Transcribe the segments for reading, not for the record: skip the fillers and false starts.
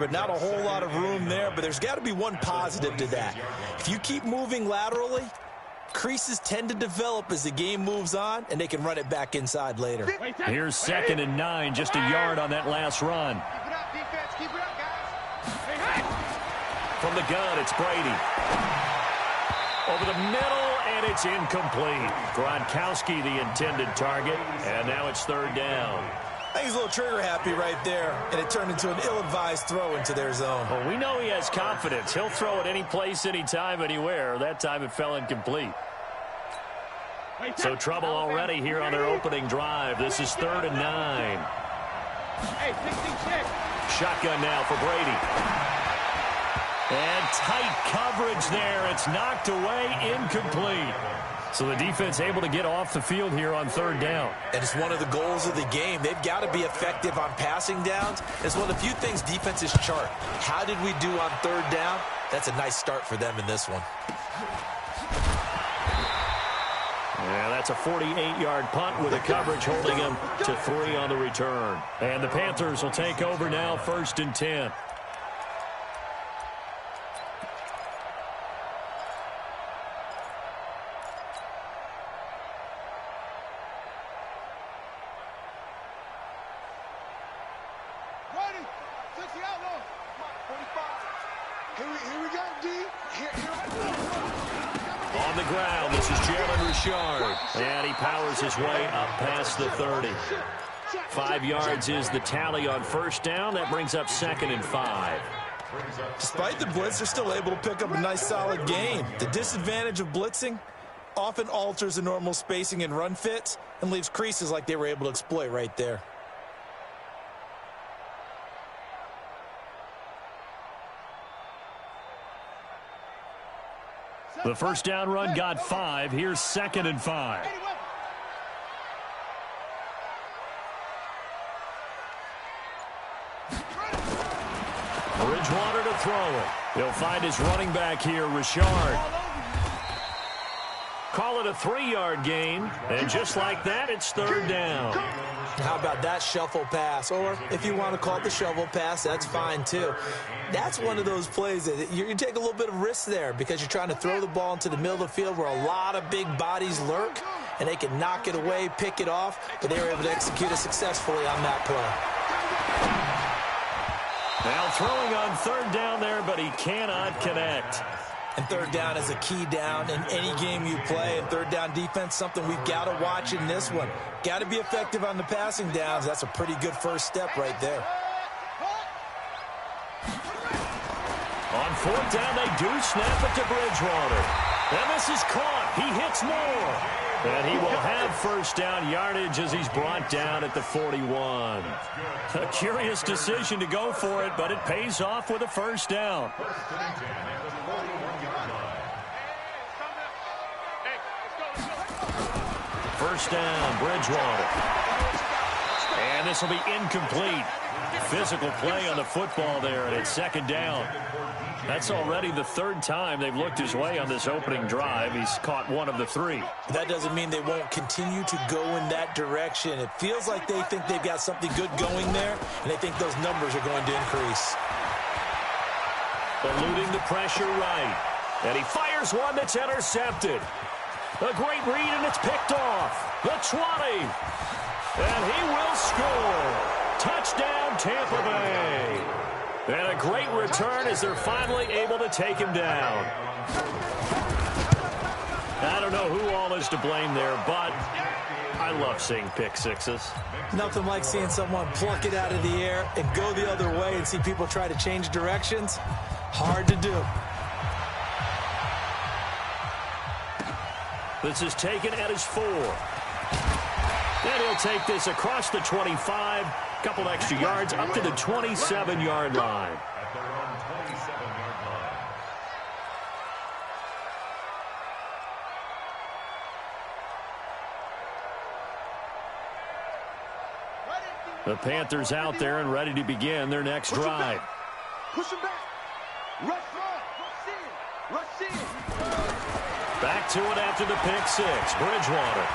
but not a whole lot of room there. But there's got to be one positive to that. If you keep moving laterally, creases tend to develop as the game moves on, and they can run it back inside later. Here's 2nd and 9, just a yard on that last run. Keep it up, defense. Keep it up, guys. From the gun, it's Brady. Over the middle, and it's incomplete. Gronkowski, the intended target, and now it's 3rd down. I think he's a little trigger happy right there, and it turned into an ill-advised throw into their zone. Well, we know he has confidence. He'll throw it any place, anytime, anywhere. That time it fell incomplete. So trouble already here on their opening drive. This is 3rd and 9. Hey, 16-6. Shotgun now for Brady. And tight coverage there. It's knocked away, incomplete. So the defense able to get off the field here on 3rd down. And it's one of the goals of the game. They've got to be effective on passing downs. It's one of the few things defenses chart. How did we do on 3rd down? That's a nice start for them in this one. Yeah, that's a 48-yard punt with the coverage holding him to 3 on the return. And the Panthers will take over now, 1st and 10. On the ground, this is Jalen Richard. And he powers his way up past the 30. 5 yards is the tally on 1st down. That brings up 2nd and 5. Despite the blitz, they're still able to pick up a nice, solid gain. The disadvantage of blitzing often alters the normal spacing and run fits and leaves creases like they were able to exploit right there. The 1st down run got 5. Here's 2nd and 5. Bridgewater to throw it. He'll find his running back here, Richard. Call it a 3-yard gain. And just like that, it's 3rd down. How about that shuffle pass? Or if you want to call it the shovel pass, that's fine too. That's one of those plays that you take a little bit of risk there because you're trying to throw the ball into the middle of the field where a lot of big bodies lurk, and they can knock it away, pick it off, but they were able to execute it successfully on that play. Now throwing on 3rd down there, but he cannot connect. And 3rd down is a key down in any game you play. And 3rd down defense, something we've got to watch in this one. Got to be effective on the passing downs. That's a pretty good first step right there. On 4th down, they do snap it to Bridgewater. And this is caught. He hits more. And he will have 1st down yardage as he's brought down at the 41. A curious decision to go for it, but it pays off with a 1st down. 1st down, Bridgewater. And this will be incomplete. Physical play on the football there, and it's 2nd down. That's already the 3rd time they've looked his way on this opening drive. He's caught 1 of the 3. That doesn't mean they won't continue to go in that direction. It feels like they think they've got something good going there, and they think those numbers are going to increase. Eluding the pressure right. And he fires one that's intercepted. A great read, and it's picked off. The 20. And he will score. Touchdown, Tampa Bay. And a great return as they're finally able to take him down. I don't know who all is to blame there, but I love seeing pick sixes. Nothing like seeing someone pluck it out of the air and go the other way and see people try to change directions. Hard to do. This is taken at his 4. And he'll take this across the 25. Couple extra yards up to the 27-yard line. The Panthers out there and ready to begin their next drive. Push him back. Rush in. Rush in. Back to it after the pick 6. Bridgewater.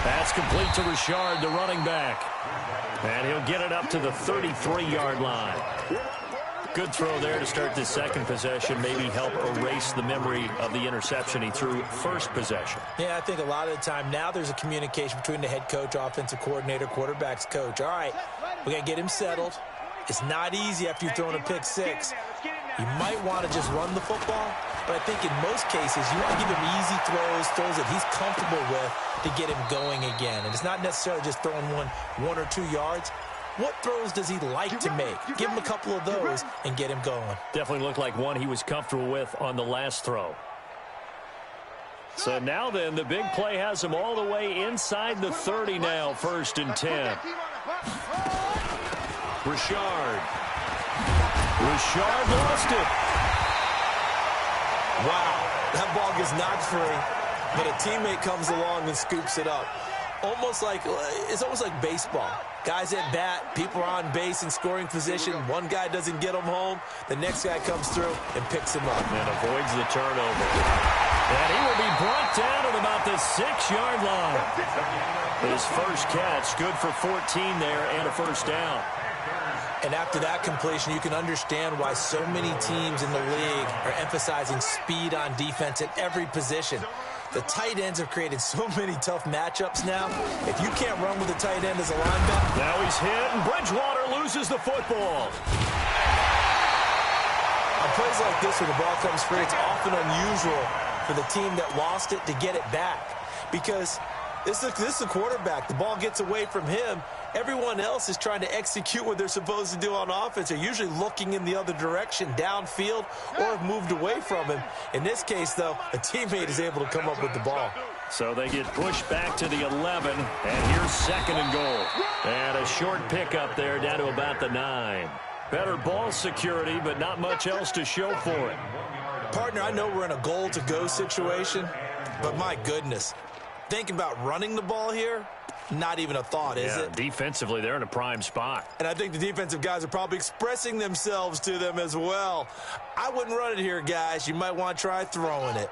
That's complete to Richard, the running back. And he'll get it up to the 33-yard line. Good throw there to start this second possession. Maybe help erase the memory of the interception he threw first possession. Yeah, I think a lot of the time now there's a communication between the head coach, offensive coordinator, quarterback's coach. All right, we got to get him settled. It's not easy after you've thrown a pick six. You might want to just run the football, but I think in most cases you want to give him easy throws that he's comfortable with to get him going again. And it's not necessarily just throwing one or 2 yards. What throws does he like to make? Give him a couple of those and get him going. Definitely looked like one he was comfortable with on the last throw. So now then, the big play has him all the way inside the 30 now, 1st and 10. Richard lost it. Wow, that ball gets knocked free, but a teammate comes along and scoops it up. It's almost like baseball. Guys at bat, people are on base in scoring position. One guy doesn't get him home. The next guy comes through and picks him up. And avoids the turnover. And he will be brought down at about the 6-yard line. His first catch, good for 14 there and a first down. And after that completion, you can understand why so many teams in the league are emphasizing speed on defense at every position. The tight ends have created so many tough matchups now. If you can't run with a tight end as a linebacker. Now he's hit, and Bridgewater loses the football. On plays like this where the ball comes free, it's often unusual for the team that lost it to get it back. Because this is the quarterback. The ball gets away from him. Everyone else is trying to execute what they're supposed to do on offense. They're usually looking in the other direction, downfield, or have moved away from him. In this case, though, a teammate is able to come up with the ball. So they get pushed back to the 11, and here's 2nd and goal. And a short pickup there down to about the 9. Better ball security, but not much else to show for it. Partner, I know we're in a goal-to-go situation, but my goodness, thinking about running the ball here, not even a thought, is it? Defensively, they're in a prime spot. And I think the defensive guys are probably expressing themselves to them as well. I wouldn't run it here, guys. You might want to try throwing it.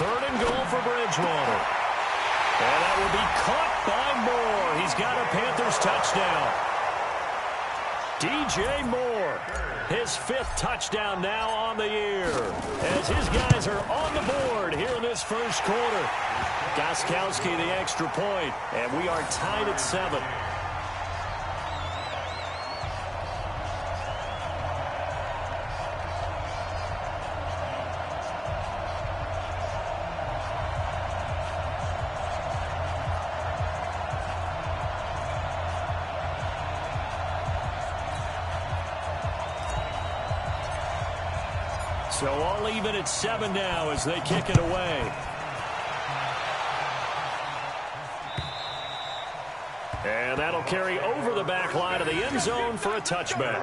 Third and goal for Bridgewater. And that will be caught by Moore. He's got a Panthers touchdown. DJ Moore, his 5th touchdown now on the year, as his guys are on the board here in this first quarter. Gostkowski the extra point, and we are tied at 7. So all even at 7 now as they kick it away. And that'll carry over the back line of the end zone for a touchback.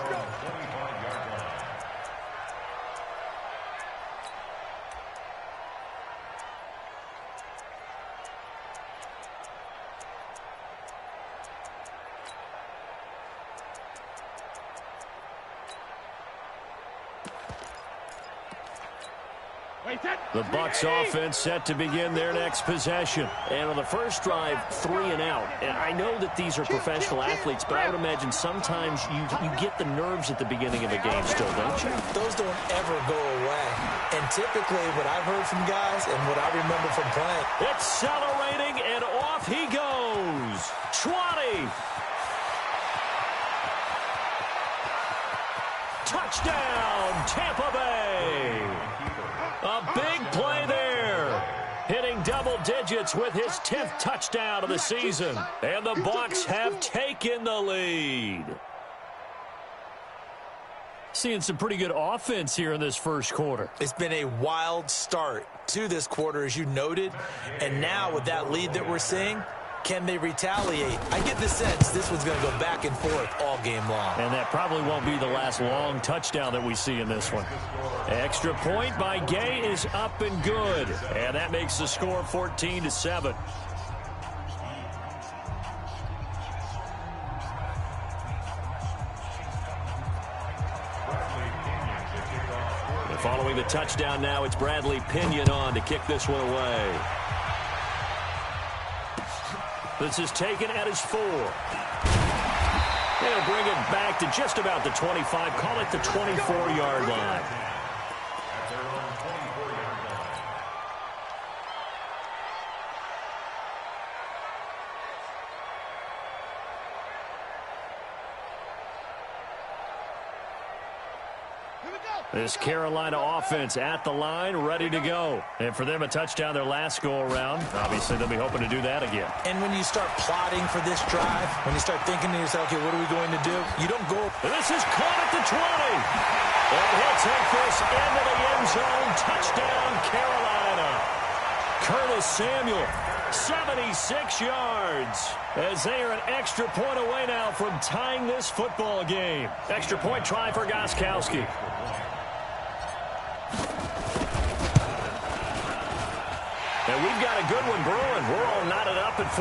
The Bucs offense set to begin their next possession. And on the first drive, 3 and out. And I know that these are professional athletes, but I would imagine sometimes you get the nerves at the beginning of a game still, don't you? Those don't ever go away. And typically what I've heard from guys and what I remember from playing. Accelerating, and off he goes. 20. Touchdown, Tampa Bay. A big play there. Hitting double digits with his 10th touchdown of the season. And the Bucs have taken the lead. Seeing some pretty good offense here in this first quarter. It's been a wild start to this quarter, as you noted. And now with that lead that we're seeing, can they retaliate? I get the sense this one's going to go back and forth all game long. And that probably won't be the last long touchdown that we see in this one. Extra point by Gay is up and good. And that makes the score 14-7. Following the touchdown now, it's Bradley Pinion on to kick this one away. This is taken at his 4. They'll bring it back to just about the 25. Call it the 24-yard line. This Carolina offense at the line, ready to go. And for them, a touchdown their last go-around. Obviously, they'll be hoping to do that again. And when you start plotting for this drive, when you start thinking to yourself, okay, what are we going to do? You don't go. And this is caught at the 20. And he'll take this into the end zone. Touchdown, Carolina. Curtis Samuel, 76 yards. As they are an extra point away now from tying this football game. Extra point try for Gostkowski. And we've got a good one brewing. We're all knotted up at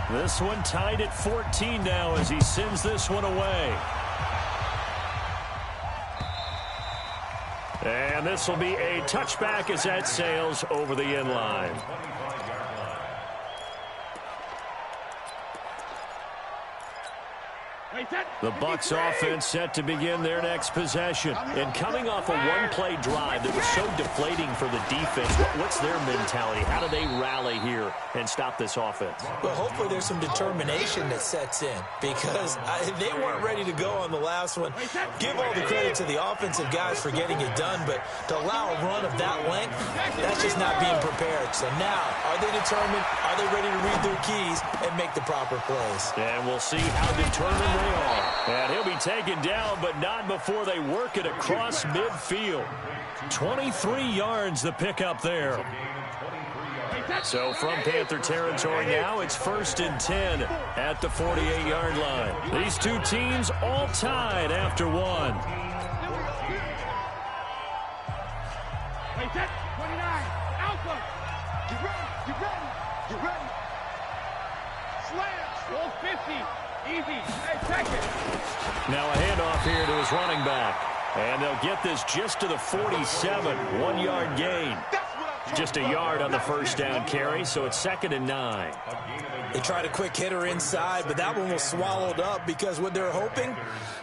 14. This one tied at 14 now as he sends this one away. And this will be a touchback as that sails over the end line. The Bucs offense set to begin their next possession. And coming off a one-play drive that was so deflating for the defense, what's their mentality? How do they rally here and stop this offense? Well, hopefully there's some determination that sets in because they weren't ready to go on the last one. Give all the credit to the offensive guys for getting it done, but to allow a run of that length, that's just not being prepared. So now, are they determined? Are they ready to read their keys and make the proper plays? And we'll see how determined they are. And he'll be taken down, but not before they work it across midfield. 23 yards the pickup there. So from Panther territory now, it's 1st and 10 at the 48-yard line. These two teams all tied after one. 29, Alpha. Get ready, get ready, get ready. Slams, roll 50. Easy. Hey, take it. Now a handoff here to his running back. And they'll get this just to the 47. 1-yard gain. Just a yard on the first down carry, so it's 2nd and 9. They tried a quick hitter inside, but that one was swallowed up because what they're hoping,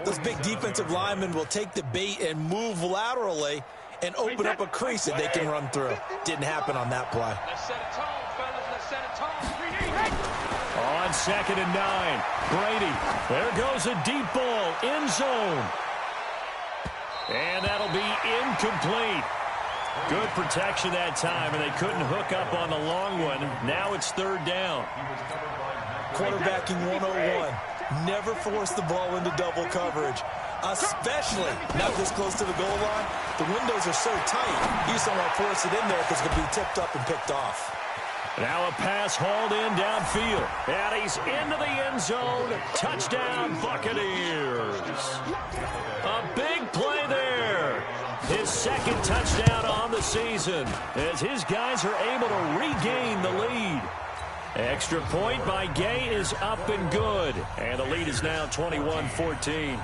those big defensive linemen will take the bait and move laterally and open up a crease that they can run through. Didn't happen on that play. Let's set a tone, fellas. Let's set a tone. On 2nd and 9, Brady. There goes a deep ball, end zone. And that'll be incomplete. Good protection that time, and they couldn't hook up on the long one. Now it's 3rd down. Quarterbacking 101. Never force the ball into double coverage, especially not this close to the goal line. The windows are so tight, you just don't want to force it in there because it's going to be tipped up and picked off. Now a pass hauled in downfield. And he's into the end zone. Touchdown, Buccaneers. A big play there. His 2nd touchdown on the season as his guys are able to regain the lead. Extra point by Gay is up and good. And the lead is now 21-14.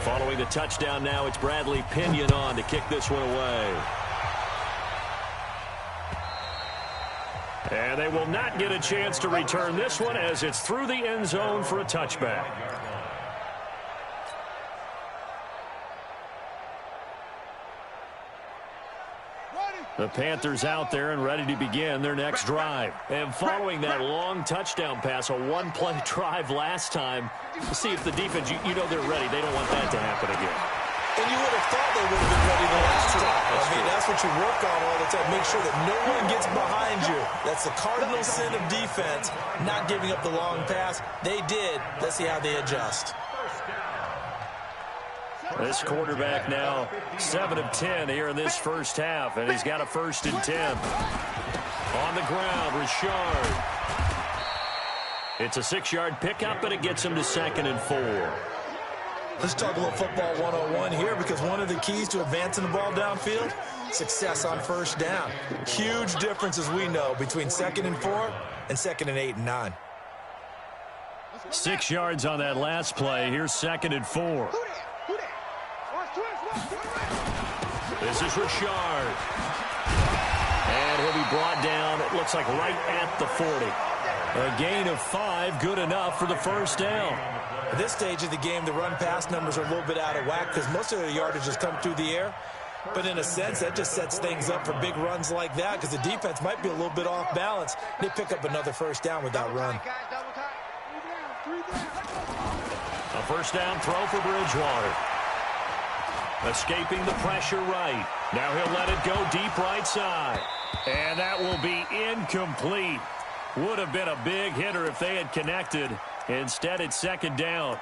Following the touchdown now, it's Bradley Pinion on to kick this one away. And they will not get a chance to return this one as it's through the end zone for a touchback. The Panthers out there and ready to begin their next drive. And following that long touchdown pass, a one-play drive last time, to see if the defense, you know they're ready. They don't want that to happen again. And you would have thought they would have been ready the last time. I mean, that's what you work on all the time. Make sure that no one gets behind you. That's the cardinal sin of defense, not giving up the long pass. They did. Let's see how they adjust. This quarterback now 7 of 10 here in this first half, and he's got a 1st and 10. On the ground, Richard. It's a 6-yard pickup, but it gets him to 2nd and 4. Let's talk a little football 101 here, because one of the keys to advancing the ball downfield, success on first down. Huge difference, as we know, between 2nd and 4 and 2nd and 8 and 9. 6 yards on that last play. Here's 2nd and 4. This is Richard. And he'll be brought down, it looks like right at the 40. A gain of 5, good enough for the first down. At this stage of the game, the run-pass numbers are a little bit out of whack because most of the yardage has come through the air. But in a sense, that just sets things up for big runs like that, because the defense might be a little bit off balance. They pick up another first down with that run. A first down throw for Bridgewater. Escaping the pressure right. Now he'll let it go deep right side. And that will be incomplete. Would have been a big hitter if they had connected. Instead, it's 2nd down.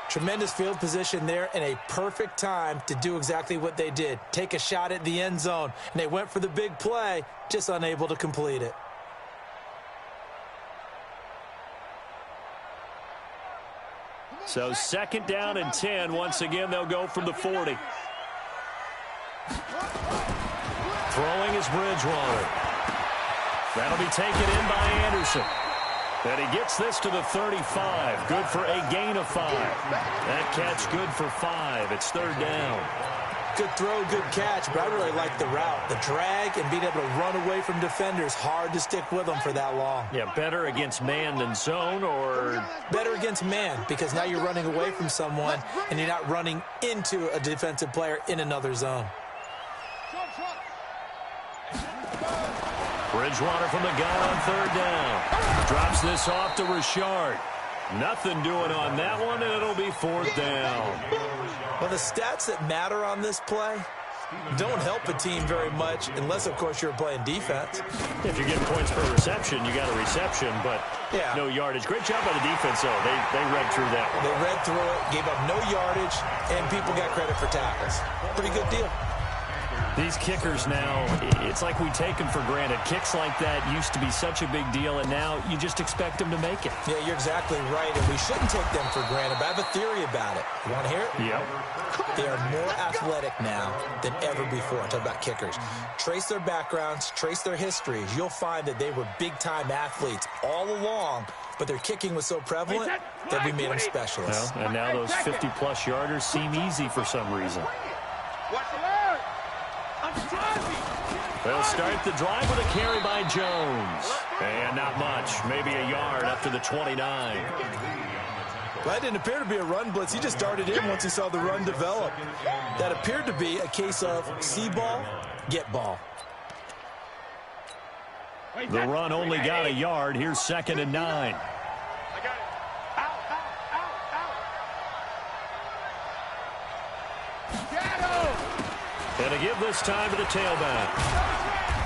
Tremendous field position there and a perfect time to do exactly what they did. Take a shot at the end zone. And they went for the big play, just unable to complete it. So 2nd down and 10. Once again, they'll go from the 40. Throwing is Bridgewater. That'll be taken in by Anderson. And he gets this to the 35. Good for a gain of 5. That catch good for 5. It's 3rd down. Good throw, good catch, but I really like the route. The drag and being able to run away from defenders. Hard to stick with them for that long. Yeah, better against man than zone, or? Better against man, because now you're running away from someone and you're not running into a defensive player in another zone. Bridgewater from the gun on 3rd down. Drops this off to Richard. Nothing doing on that one, and it'll be 4th down. Well, the stats that matter on this play don't help a team very much unless, of course, you're playing defense. If you're getting points per reception, you got a reception, but no yardage. Great job by the defense, though. They read through that one. They read through it, gave up no yardage, and people got credit for tackles. Pretty good deal. These kickers now, it's like we take them for granted. Kicks like that used to be such a big deal, and now you just expect them to make it. Yeah, you're exactly right, and we shouldn't take them for granted, but I have a theory about it. You want to hear it? Yep. They are more athletic now than ever before. I'm talking about kickers. Trace their backgrounds, trace their histories. You'll find that they were big-time athletes all along, but their kicking was so prevalent that we made them specialists. Well, and now those 50-plus yarders seem easy for some reason. They'll start the drive with a carry by Jones. And not much. Maybe a yard up to the 29. That didn't appear to be a run blitz. He just darted in once he saw the run develop. That appeared to be a case of see ball, get ball. The run only got a yard. Here's 2nd and 9. And to give this time to the tailback.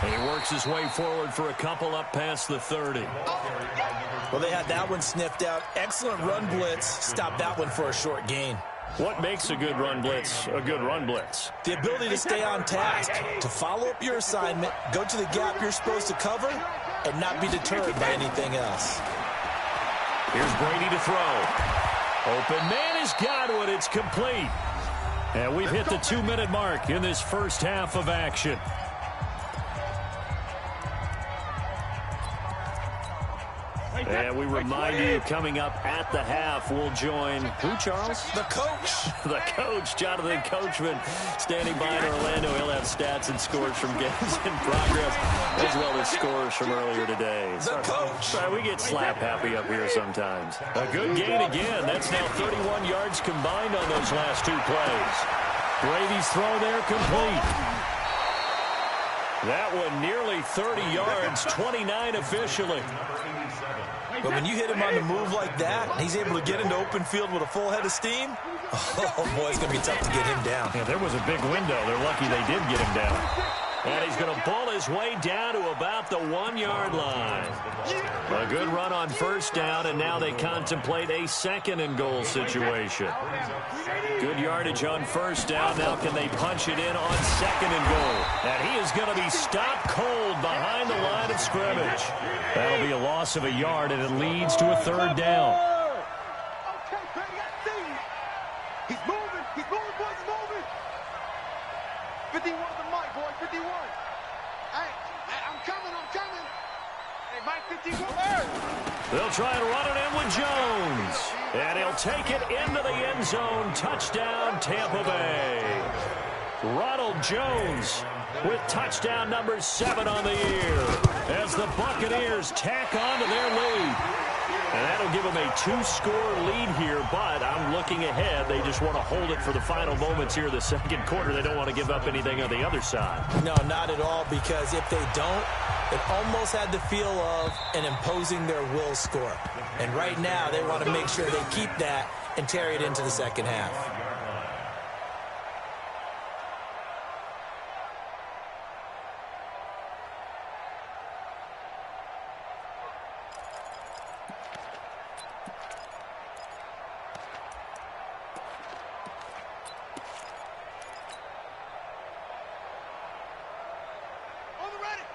And he works his way forward for a couple up past the 30. Well, they had that one sniffed out. Excellent run blitz. Stopped that one for a short gain. What makes a good run blitz a good run blitz? The ability to stay on task, to follow up your assignment, go to the gap you're supposed to cover, and not be deterred by anything else. Here's Brady to throw. Open man has got one. It's complete. And we've hit the 2-minute mark in this first half of action. And we remind you, coming up at the half, we'll join who, Charles? The coach. The coach, Jonathan Coachman, standing by in Orlando. He'll have stats and scores from games in progress, as well as scores from earlier today. The coach. Sorry, we get slap happy up here sometimes. A good gain again. That's now 31 yards combined on those last 2 plays. Brady's throw there complete. That one nearly 30 yards, 29 officially. But when you hit him on the move like that, and he's able to get into open field with a full head of steam, oh, boy, it's going to be tough to get him down. Yeah, there was a big window. They're lucky they did get him down. And he's going to pull his way down to about the 1-yard line. A good run on first down, and now they contemplate a 2nd and goal situation. Good yardage on first down. Now can they punch it in on 2nd and goal? And he is going to be stopped cold behind the line of scrimmage. That'll be a loss of a yard, and it leads to a 3rd down. They'll try and run it in with Jones. And he'll take it into the end zone. Touchdown, Tampa Bay. Ronald Jones with touchdown number 7 on the year as the Buccaneers tack on to their lead. And that'll give them a 2-score lead here, but I'm looking ahead. They just want to hold it for the final moments here in the second quarter. They don't want to give up anything on the other side. No, not at all, because if they don't, it almost had the feel of an imposing their will score. And right now, they want to make sure they keep that and carry it into the second half.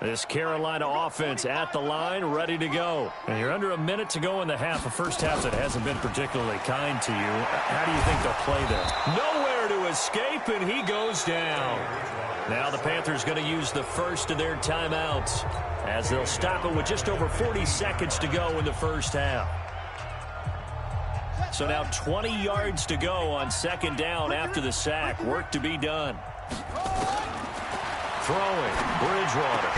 This Carolina offense at the line, ready to go. And you're under a minute to go in the half, a first half that hasn't been particularly kind to you. How do you think they'll play this? Nowhere to escape, and he goes down. Now the Panthers going to use the first of their timeouts as they'll stop it with just over 40 seconds to go in the first half. So now 20 yards to go on second down after the sack. Work to be done. Throwing, Bridgewater.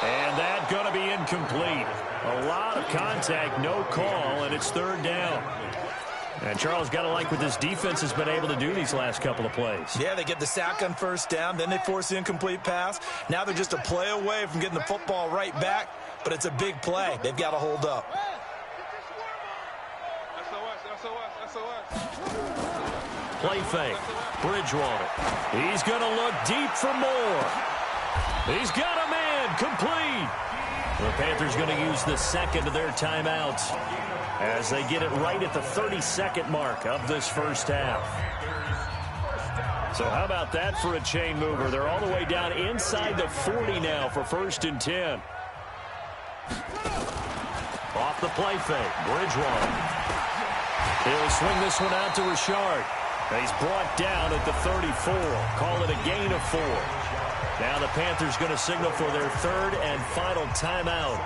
And that going to be incomplete. A lot of contact, no call, and it's third down. And Charles, got to like what this defense has been able to do these last couple of plays. Yeah, they get the sack on first down, then they force the incomplete pass. Now they're just a play away from getting the football right back, but it's a big play. They've got to hold up. Play fake. Bridgewater. He's going to look deep for more. He's got a man. Complete. The Panthers going to use the second of their timeouts as they get it right at the 32nd mark of this first half. So how about that for a chain mover? They're all the way down inside the 40 now for 1st and 10. Off the play fake. Bridgewater. He'll swing this one out to Richard. He's brought down at the 34. Call it a gain of 4. Now the Panthers going to signal for their third and final timeout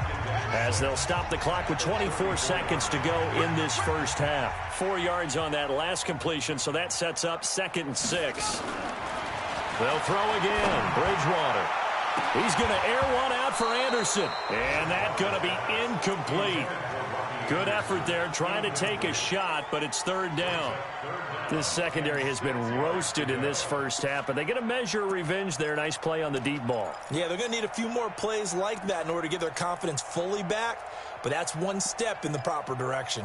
as they'll stop the clock with 24 seconds to go in this first half. 4 yards on that last completion, so that sets up 2nd and 6. They'll throw again. Bridgewater. He's going to air one out for Anderson. And that's going to be incomplete. Good effort there, trying to take a shot, but it's third down. This secondary has been roasted in this first half, but they get a measure of revenge there. Nice play on the deep ball. Yeah, they're going to need a few more plays like that in order to get their confidence fully back, but that's one step in the proper direction.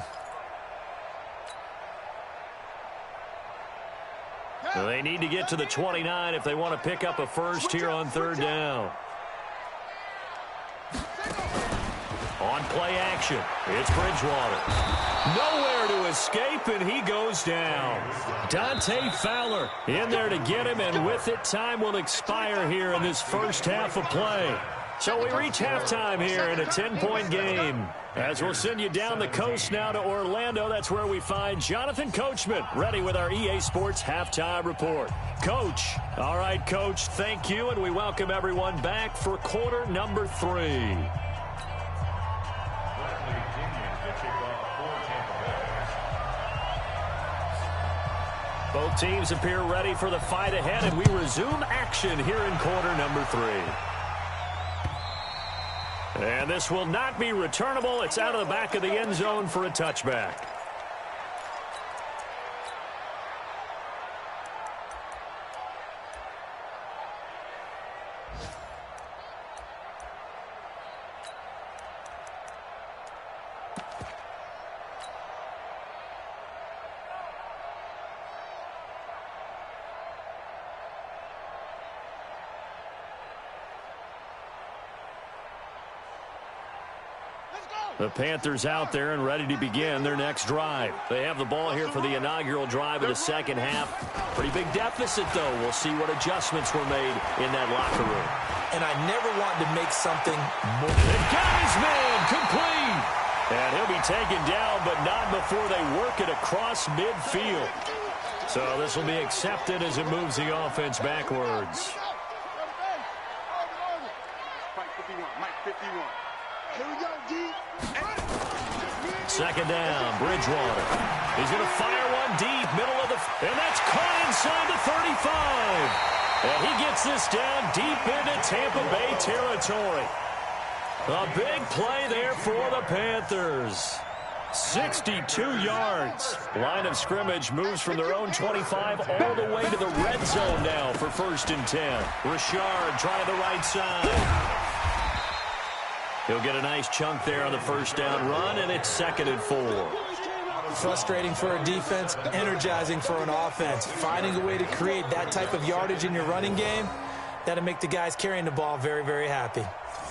They need to get to the 29 if they want to pick up a first here on third down. On play action, it's Bridgewater. Nowhere to escape, and he goes down. Dante Fowler in there to get him, and with it, time will expire here in this first half of play. So we reach halftime here in a 10-point game. As we'll send you down the coast now to Orlando, that's where we find Jonathan Coachman, ready with our EA Sports Halftime Report. Coach, all right, Coach, thank you, and we welcome everyone back for quarter number 3. Both teams appear ready for the fight ahead, and we resume action here in quarter number 3. And this will not be returnable. It's out of the back of the end zone for a touchback. The Panthers out there and ready to begin their next drive. They have the ball here for the inaugural drive of the second half. Pretty big deficit, though. We'll see what adjustments were made in that locker room. And I never wanted to make something more. They've got his man complete. And he'll be taken down, but not before they work it across midfield. So this will be accepted as it moves the offense backwards. Mike 51. Here we go, G. Second down, Bridgewater. He's going to fire one deep, middle of the... And that's caught inside the 35. And he gets this down deep into Tampa Bay territory. A big play there for the Panthers. 62 yards. Line of scrimmage moves from their own 25 all the way to the red zone now for 1st and 10. Richard trying the right side. He'll get a nice chunk there on the first down run, and it's 2nd and 4. Frustrating for a defense, energizing for an offense. Finding a way to create that type of yardage in your running game, that'll make the guys carrying the ball very, very happy.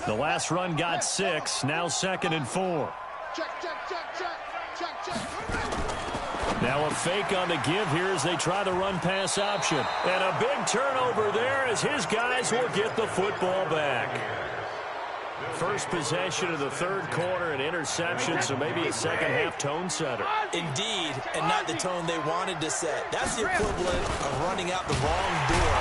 The last run got 6, now 2nd and 4. Now a fake on the give here as they try the run-pass option. And a big turnover there as his guys will get the football back. First possession of the 3rd quarter, an interception, so maybe a second-half tone setter. Indeed, and not the tone they wanted to set. That's the equivalent of running out the wrong door.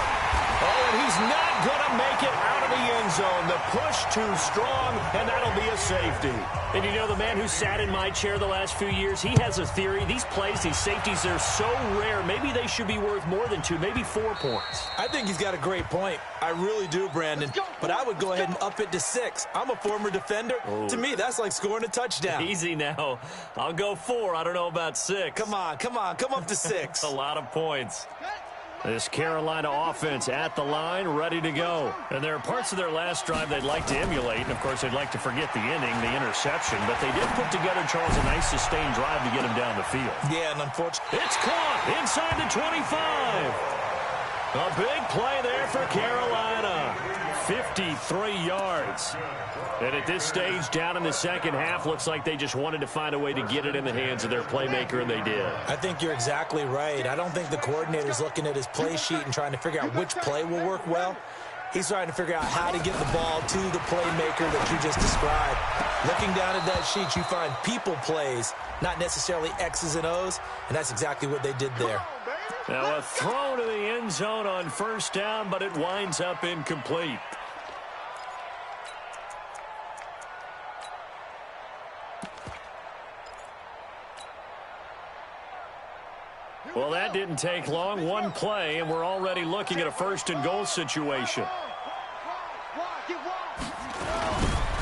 Oh, and he's not going to make it out of the end zone. The push too strong, and that'll be a safety. And you know, the man who sat in my chair the last few years, he has a theory. These plays, these safeties, they're so rare. Maybe they should be worth more than 2, maybe 4 points. I think he's got a great point. I really do, Brandon. But I would go ahead and up it to 6. I'm a former defender. Oh. To me, that's like scoring a touchdown. Easy now. I'll go 4. I don't know about 6. Come on. Come up to 6. A lot of points. This Carolina offense at the line, ready to go. And there are parts of their last drive they'd like to emulate. And, of course, they'd like to forget the inning, the interception. But they did put together, Charles, a nice sustained drive to get him down the field. Yeah, and unfortunately, it's caught inside the 25. A big play there for Carolina. 53 yards. And at this stage, down in the second half, looks like they just wanted to find a way to get it in the hands of their playmaker, and they did. I think you're exactly right. I don't think the coordinator's looking at his play sheet and trying to figure out which play will work well. He's trying to figure out how to get the ball to the playmaker that you just described. Looking down at that sheet, you find people plays, not necessarily X's and O's, and that's exactly what they did there. Now a throw to the end zone on 1st down, but it winds up incomplete. Well, that didn't take long. One play, and we're already looking at a 1st and goal situation.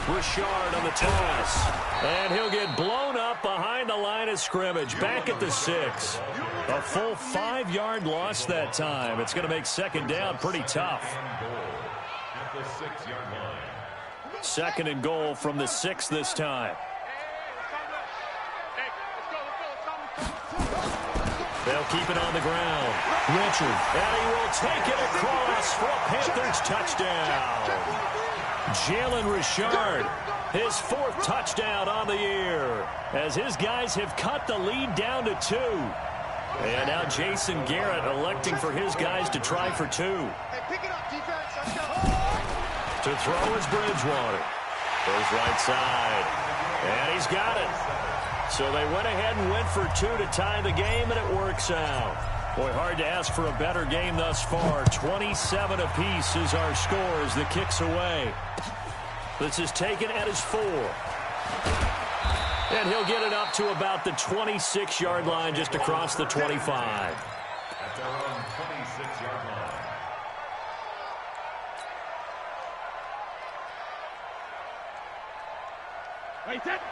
Richard on the toss. And he'll get blown up behind the line of scrimmage. Back at the 6. A full 5-yard loss that time. It's going to make 2nd down pretty tough. 2nd and goal from the 6 this time. They'll keep it on the ground. Richard. And he will take it across for a Panthers touchdown. Jalen Richard, his 4th touchdown on the year, as his guys have cut the lead down to 2. And now Jason Garrett electing for his guys to try for 2. To throw is Bridgewater. Goes right side. And he's got it. So they went ahead and went for 2 to tie the game, and it works out. Boy, hard to ask for a better game thus far. 27 apiece is our score as the kick's away. This is taken at his 4. And he'll get it up to about the 26-yard line, just across the 25. At their own 26-yard line.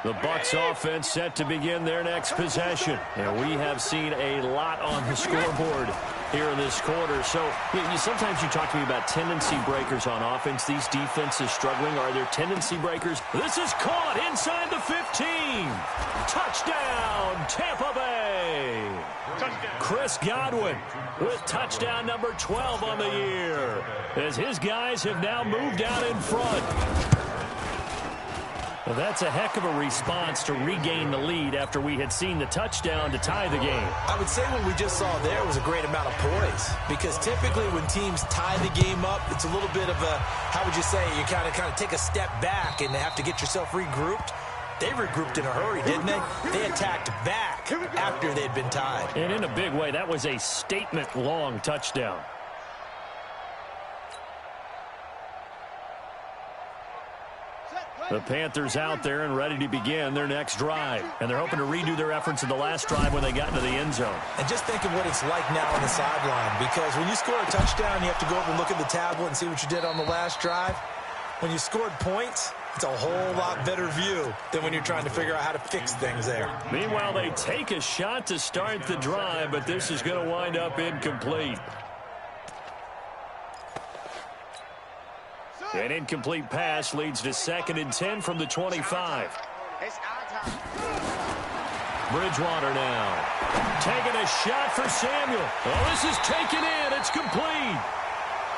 The Bucs offense set to begin their next possession. And we have seen a lot on the scoreboard here in this quarter. So sometimes you talk to me about tendency breakers on offense. These defenses struggling. Are there tendency breakers? This is caught inside the 15. Touchdown, Tampa Bay. Touchdown. Chris Godwin with touchdown number 12 on the year, as his guys have now moved out in front. Well, that's a heck of a response to regain the lead after we had seen the touchdown to tie the game. I would say what we just saw there was a great amount of poise, because typically when teams tie the game up, it's a little bit of a, how would you say, you kind of take a step back and have to get yourself regrouped. They regrouped in a hurry, didn't they? They attacked back after they'd been tied. And in a big way, that was a statement-long touchdown. The Panthers out there and ready to begin their next drive. And they're hoping to redo their efforts in the last drive when they got into the end zone. And just think of what it's like now on the sideline, because when you score a touchdown, you have to go over and look at the tablet and see what you did on the last drive. When you scored points, it's a whole lot better view than when you're trying to figure out how to fix things there. Meanwhile, they take a shot to start the drive, but this is going to wind up incomplete. An incomplete pass leads to 2nd and 10 from the 25. Bridgewater now. Taking a shot for Samuel. Oh, this is taken in. It's complete.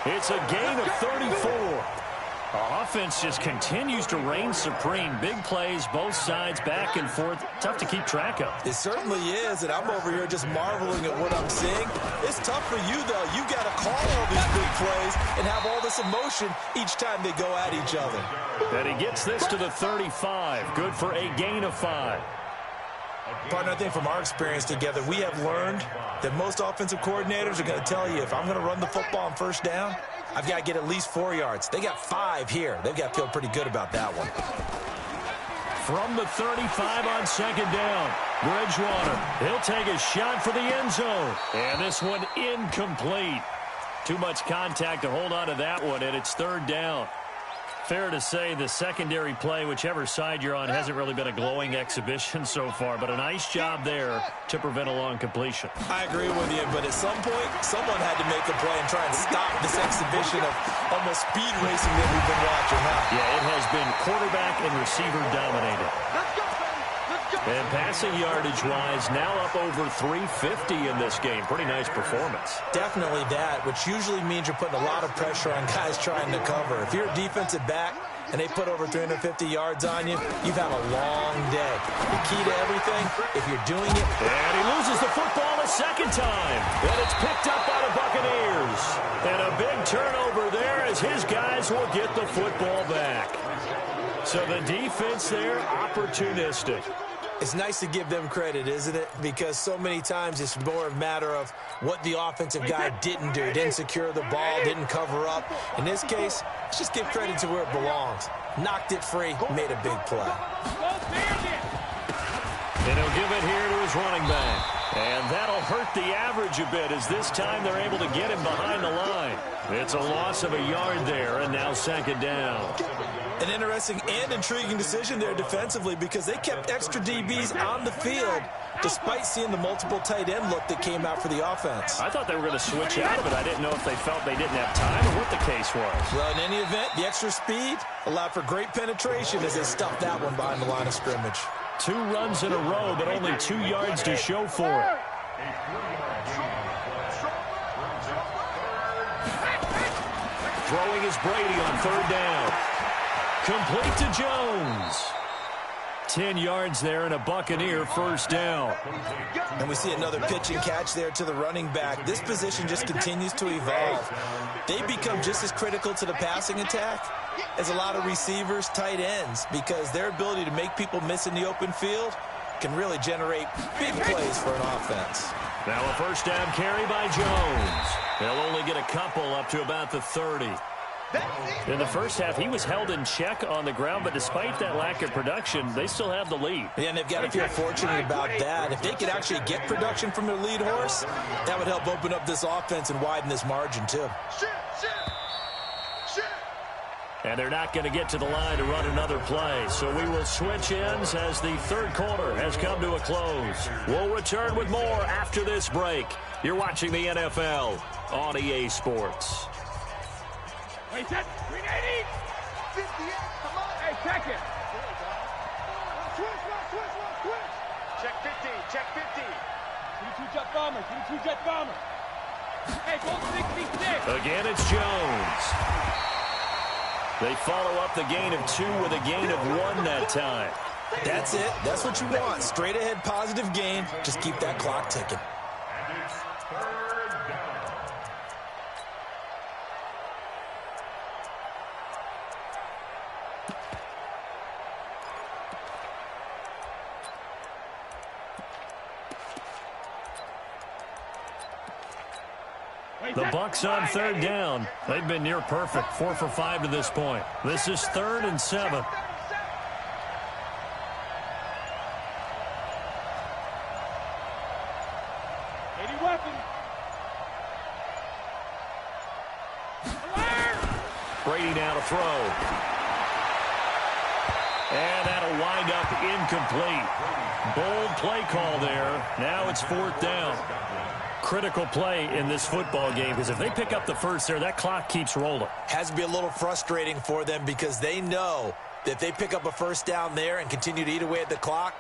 It's a gain of 34. Offense just continues to reign supreme. Big plays, both sides, back and forth. Tough to keep track of. It certainly is, and I'm over here just marveling at what I'm seeing. It's tough for you, though. You got to call all these big plays and have all this emotion each time they go at each other. And he gets this to the 35. Good for a gain of 5. Partner, I think from our experience together, we have learned that most offensive coordinators are going to tell you, if I'm going to run the football on first down, I've got to get at least 4 yards. They got 5 here. They've got to feel pretty good about that one. From the 35 on 2nd down, Bridgewater. He'll take a shot for the end zone. And this one incomplete. Too much contact to hold on to that one, and it's 3rd down. Fair to say the secondary play, whichever side you're on, hasn't really been a glowing exhibition so far, but a nice job there to prevent a long completion. I agree with you, but at some point, someone had to make a play and try and stop this exhibition of almost speed racing that we've been watching. Yeah, it has been quarterback and receiver dominated. And passing yardage-wise, now up over 350 in this game. Pretty nice performance. Definitely that, which usually means you're putting a lot of pressure on guys trying to cover. If you're a defensive back and they put over 350 yards on you, you've had a long day. The key to everything, if you're doing it... And he loses the football a 2nd time. And it's picked up by the Buccaneers. And a big turnover there as his guys will get the football back. So the defense there, opportunistic. It's nice to give them credit, isn't it? Because so many times it's more a matter of what the offensive guy didn't do. Didn't secure the ball, didn't cover up. In this case, let's just give credit to where it belongs. Knocked it free, made a big play. And he'll give it here to his running back. And that'll hurt the average a bit as this time they're able to get him behind the line. It's a loss of a yard there, and now 2nd down. An interesting and intriguing decision there defensively, because they kept extra DBs on the field despite seeing the multiple tight end look that came out for the offense. I thought they were going to switch out of it. I didn't know if they felt they didn't have time or what the case was. Well, in any event, the extra speed allowed for great penetration as they stuffed that one behind the line of scrimmage. 2 runs in a row, but only 2 yards to show for it. Throwing is Brady on 3rd down. Complete to Jones. 10 yards there and a Buccaneer 1st down. And we see another pitch and catch there to the running back. This position just continues to evolve. They become just as critical to the passing attack as a lot of receivers, tight ends, because their ability to make people miss in the open field can really generate big plays for an offense. Now a 1st down carry by Jones. They'll only get a couple up to about the 30. In the first half, he was held in check on the ground, but despite that lack of production, they still have the lead. Yeah, and they've got to feel fortunate about that. If they could actually get production from their lead horse, that would help open up this offense and widen this margin, too. And they're not going to get to the line to run another play, so we will switch ends as the 3rd quarter has come to a close. We'll return with more after this break. You're watching the NFL on EA Sports. Wait, that's 380. 58, come on. Hey, check it. Switch. Check 50, check 50. 22 jet bomber, 22 jet bomber. Hey, go 66. Again, it's Jones. They follow up the gain of 2 with a gain of 1 that time. That's it. That's what you want. Straight ahead, positive gain. Just keep that clock ticking. And it's 3rd down. The Bucs on 3rd down. They've been near perfect, 4 for 5 to this point. This is 3rd and 7. Any weapon. Brady now to throw. And that'll wind up incomplete. Bold play call there. Now it's 4th down. Critical play in this football game, because if they pick up the first there, that clock keeps rolling. Has to be a little frustrating for them because they know that if they pick up a first down there and continue to eat away at the clock,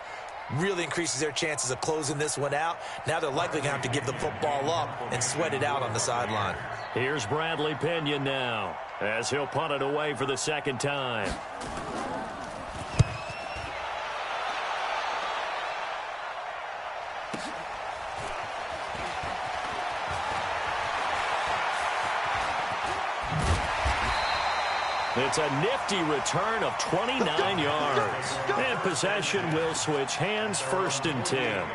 really increases their chances of closing this one out. Now they're likely going to have to give the football up and sweat it out on the sideline. Here's Bradley Pinion now, as he'll punt it away for the 2nd time. It's a nifty return of 29 yards. And possession will switch hands, 1st and 10.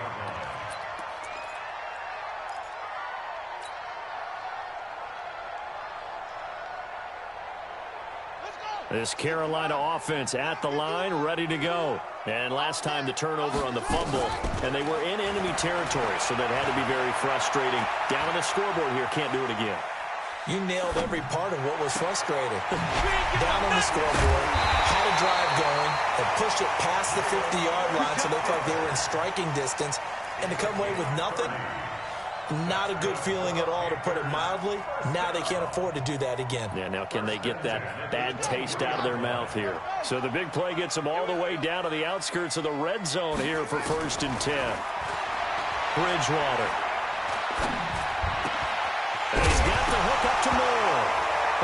This Carolina offense at the line, ready to go. And last time the turnover on the fumble, and they were in enemy territory, so that had to be very frustrating. Down on the scoreboard here, can't do it again. You nailed every part of what was frustrating. Down on the scoreboard, had a drive going, and pushed it past the 50-yard line so they felt they were in striking distance, and to come away with nothing, not a good feeling at all, to put it mildly. Now they can't afford to do that again. Yeah, now can they get that bad taste out of their mouth here? So the big play gets them all the way down to the outskirts of the red zone here for 1st and 10. Bridgewater. And he's got the hook up to Moore.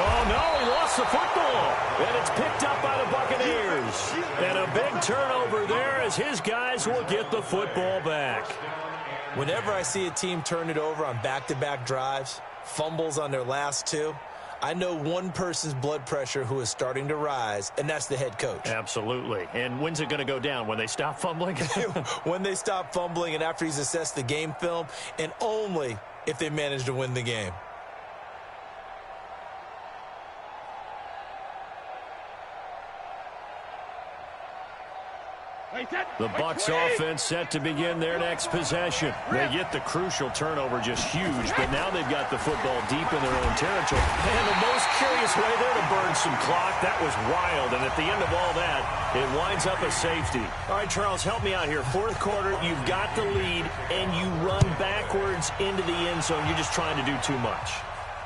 Oh, no, he lost the football. And it's picked up by the Buccaneers. And a big turnover there as his guys will get the football back. Whenever I see a team turn it over on back-to-back drives, fumbles on their last 2, I know one person's blood pressure who is starting to rise, and that's the head coach. Absolutely. And when's it going to go down? When they stop fumbling? When they stop fumbling and after he's assessed the game film, and only if they manage to win the game. The Bucs offense set to begin their next possession. They get the crucial turnover, just huge, but now they've got the football deep in their own territory. And the most curious way there to burn some clock, that was wild. And at the end of all that, it winds up a safety. All right, Charles, help me out here. 4th quarter, you've got the lead, and you run backwards into the end zone. You're just trying to do too much.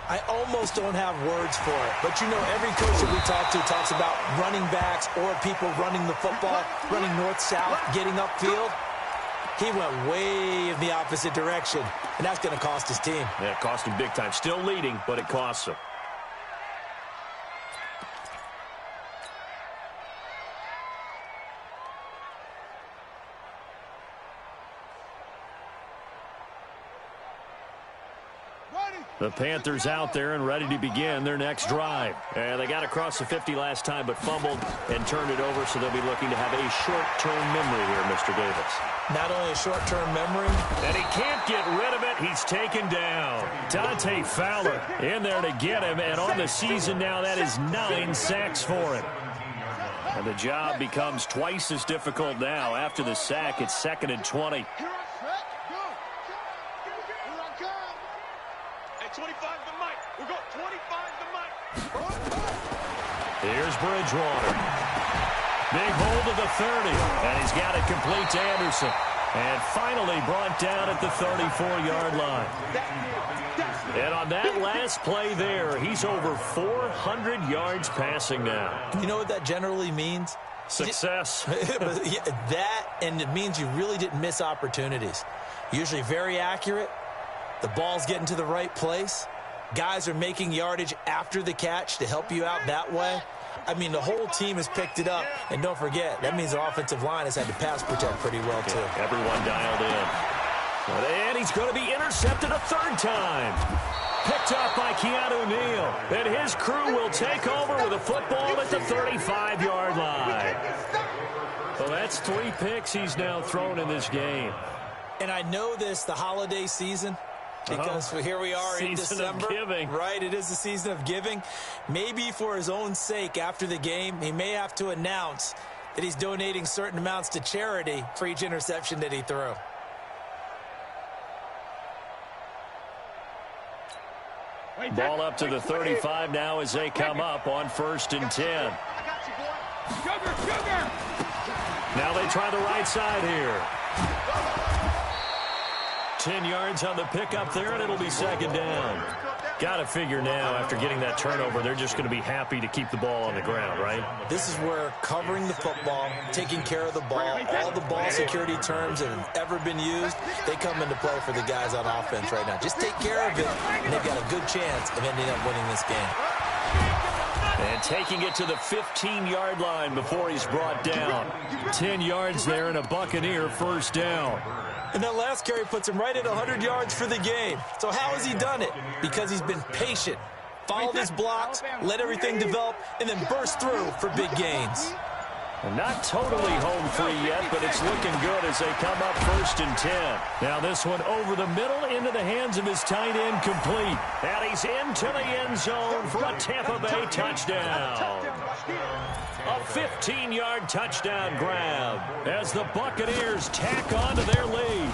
I almost don't have words for it. But, you know, every coach that we talk to talks about running backs or people running the football, running north-south, getting upfield. He went way in the opposite direction, and that's going to cost his team. Yeah, it cost him big time. Still leading, but it costs him. The Panthers out there and ready to begin their next drive. And they got across the 50 last time, but fumbled and turned it over, so they'll be looking to have a short-term memory here, Mr. Davis. Not only a short-term memory. And he can't get rid of it. He's taken down. Dante Fowler in there to get him, and on the season now, that is 9 sacks for him. And the job becomes twice as difficult now. After the sack, it's 2nd and 20. 25 the mic. We're going 25 the mic. Here's Bridgewater. Big hold of the 30. And he's got it complete to Anderson. And finally brought down at the 34-yard line. And on that last play there, he's over 400 yards passing now. You know what that generally means? Success. That, and it means you really didn't miss opportunities. Usually very accurate. The ball's getting to the right place. Guys are making yardage after the catch to help you out that way. I mean, the whole team has picked it up. And don't forget, that means the offensive line has had to pass protect pretty well, too. Yeah, everyone dialed in. And he's going to be intercepted a 3rd time. Picked up by Keanu Neal. And his crew will take over with a football at the 35-yard line. So that's 3 picks he's now thrown in this game. And I know this, the holiday season, because here we are in December. Season of giving. Right, it is the season of giving. Maybe for his own sake after the game, he may have to announce that he's donating certain amounts to charity for each interception that he threw. Ball up to the 35 now as they come up on 1st and 10. Now they try the right side here. 10 yards on the pickup there, and it'll be 2nd down. Got to figure now, after getting that turnover, they're just going to be happy to keep the ball on the ground, right? This is where covering the football, taking care of the ball, all the ball security terms that have ever been used, they come into play for the guys on offense right now. Just take care of it, and they've got a good chance of ending up winning this game. And taking it to the 15-yard line before he's brought down. 10 yards there and a Buccaneer 1st down. And that last carry puts him right at 100 yards for the game. So how has he done it? Because he's been patient, followed his blocks, let everything develop, and then burst through for big gains. Not totally home free yet, but it's looking good as they come up 1st and 10. Now this one over the middle into the hands of his tight end, complete. And he's into the end zone for a Tampa Bay touchdown. A 15-yard touchdown grab as the Buccaneers tack on to their lead.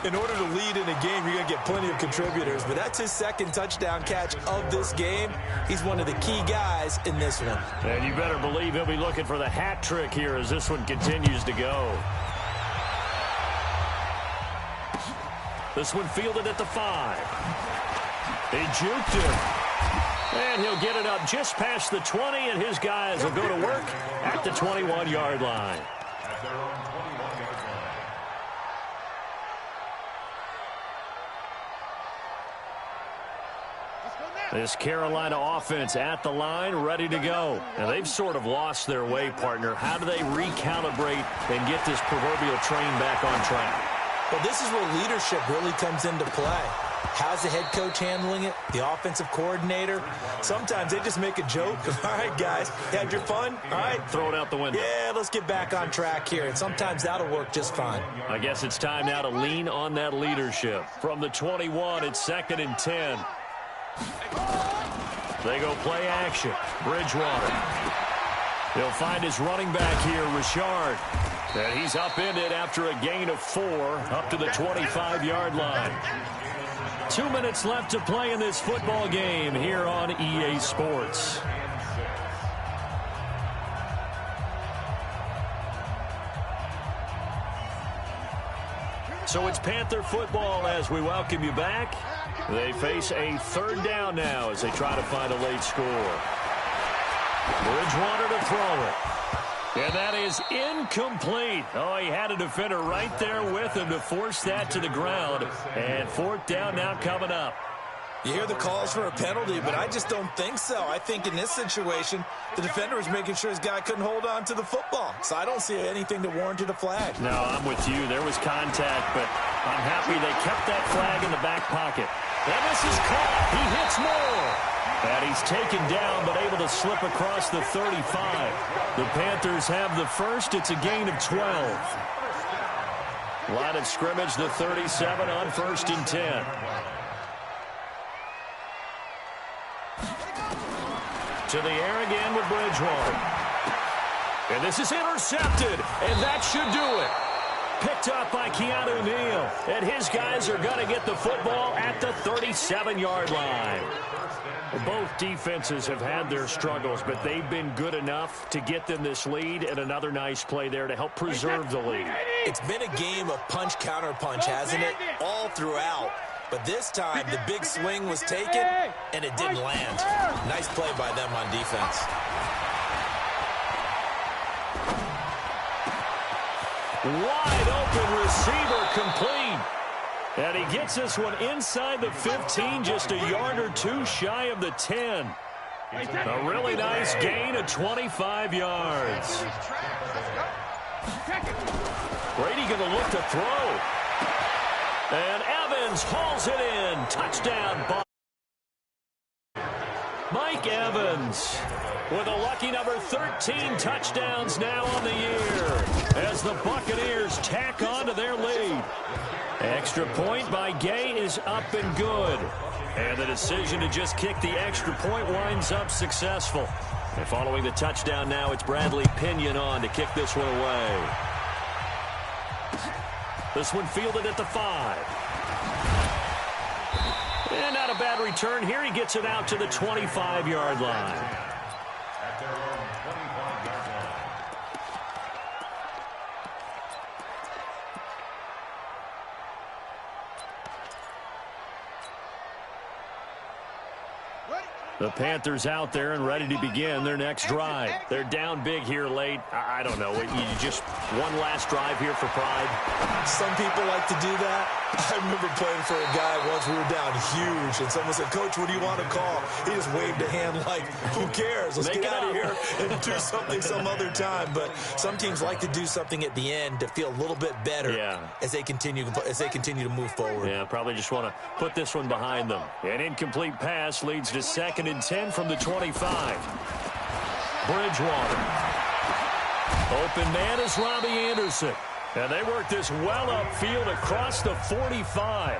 In order to lead in a game, you're going to get plenty of contributors, but that's his 2nd touchdown catch of this game. He's one of the key guys in this one. And you better believe he'll be looking for the hat trick here as this one continues to go. This one fielded at the 5. They juked him. And he'll get it up just past the 20, and his guys will go to work at the 21-yard line. This Carolina offense at the line, ready to go. And they've sort of lost their way, partner. How do they recalibrate and get this proverbial train back on track? Well, this is where leadership really comes into play. How's the head coach handling it? The offensive coordinator? Sometimes they just make a joke. All right, guys, you had your fun? All right. Throw it out the window. Yeah, let's get back on track here. And sometimes that'll work just fine. I guess it's time now to lean on that leadership. From the 21, it's 2nd and 10. They go play action. Bridgewater. He'll find his running back here, Richard. And he's upended after a gain of 4 up to the 25-yard line. 2 minutes left to play in this football game here on EA Sports. So it's Panther football as we welcome you back. They face a 3rd down now as they try to find a late score. Bridgewater to throw it. And that is incomplete. Oh, he had a defender right there with him to force that to the ground. And 4th down now coming up. You hear the calls for a penalty, but I just don't think so. I think in this situation, the defender was making sure his guy couldn't hold on to the football. So I don't see anything that warranted a flag. No, I'm with you. There was contact, but I'm happy they kept that flag in the back pocket. And this is caught. He hits more. And he's taken down, but able to slip across the 35. The Panthers have the first. It's a gain of 12. Line of scrimmage, the 37 on 1st and 10. To the air again with Bridgewater. And this is intercepted, and that should do it. Picked up by Keanu Neal, and his guys are going to get the football at the 37-yard line. Both defenses have had their struggles, but they've been good enough to get them this lead, and another nice play there to help preserve the lead. It's been a game of punch-counter-punch, hasn't it? All throughout. But this time, the big swing was taken, and it didn't land. Nice play by them on defense. Wide open receiver complete. And he gets this one inside the 15, just a yard or two shy of the 10. A really nice gain of 25 yards. Brady going to look to throw. And Evans hauls it in. Touchdown. Mike Evans with a lucky number 13 touchdowns now on the year as the Buccaneers tack on to their lead. Extra point by Gay is up and good. And the decision to just kick the extra point winds up successful. And following the touchdown now, it's Bradley Pinion on to kick this one away. This one fielded at the 5. And not a bad return here. He gets it out to the 25-yard line. At their own 25-yard line. The Panthers out there and ready to begin their next drive. They're down big here late. I don't know. You just one last drive here for pride. Some people like to do that. I remember playing for a guy once. We were down huge, and someone said, "Coach, what do you want to call?" He just waved a hand like, "Who cares? Let's get out of here and do something some other time." But some teams like to do something at the end to feel a little bit better as they continue to move forward. Yeah, probably just want to put this one behind them. An incomplete pass leads to 2nd and 10 from the 25. Bridgewater. Open man is Robbie Anderson. And they work this well upfield across the 45.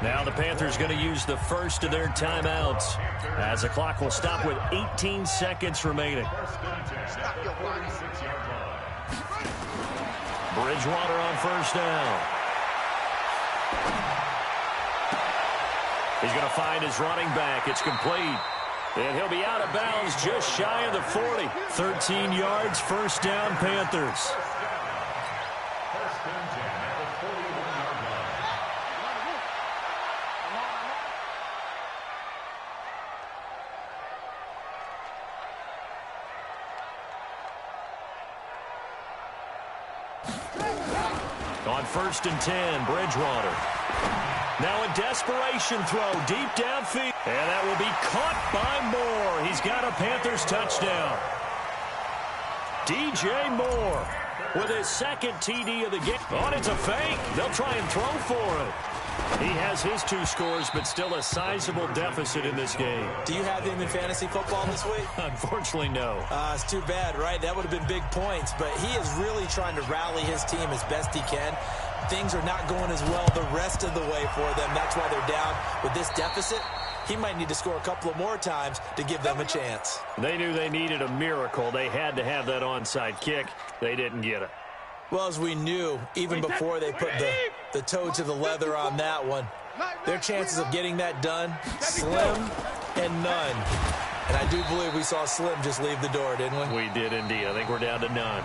Now the Panthers going to use the first of their timeouts as the clock will stop with 18 seconds remaining. Bridgewater on first down. He's going to find his running back. It's complete. And he'll be out of bounds just shy of the 40. 13 yards, first down, Panthers. On 1st and 10, Bridgewater. Now a desperation throw deep downfield. And that will be caught by Moore. He's got a Panthers touchdown. DJ Moore with his 2nd TD of the game. Oh, it's a fake. They'll try and throw for it. He has his 2 scores, but still a sizable deficit in this game. Do you have him in fantasy football this week? Unfortunately, no. It's too bad, right? That would have been big points, but he is really trying to rally his team as best he can. Things are not going as well the rest of the way for them. That's why they're down with this deficit. He might need to score a couple of more times to give them a chance. They knew they needed a miracle. They had to have that onside kick. They didn't get it. Well, as we knew, even before they put the toe to the leather on that one, their chances of getting that done, slim and none. And I do believe we saw Slim just leave the door, didn't we? We did indeed. I think we're down to none.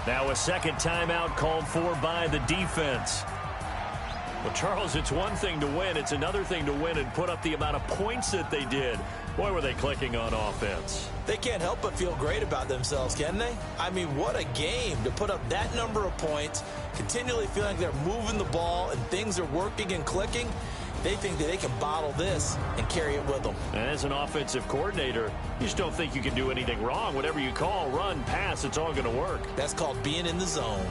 Now a second timeout called for by the defense. Well, Charles, it's one thing to win. It's another thing to win and put up the amount of points that they did. Boy, were they clicking on offense. They can't help but feel great about themselves, can they? I mean, what a game to put up that number of points, continually feeling like they're moving the ball and things are working and clicking. They think that they can bottle this and carry it with them. And as an offensive coordinator, you just don't think you can do anything wrong. Whatever you call, run, pass, it's all going to work. That's called being in the zone.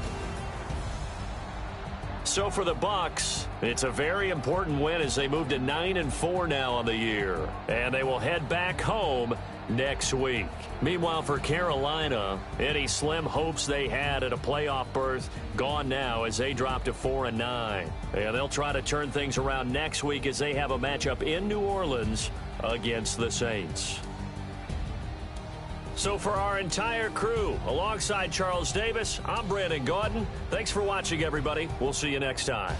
So for the Bucs, it's a very important win as they move to 9-4 now on the year. And they will head back home next week. Meanwhile, for Carolina, any slim hopes they had at a playoff berth gone now as they drop to 4-9. And they'll try to turn things around next week as they have a matchup in New Orleans against the Saints. So for our entire crew, alongside Charles Davis, I'm Brandon Gaudin. Thanks for watching, everybody. We'll see you next time.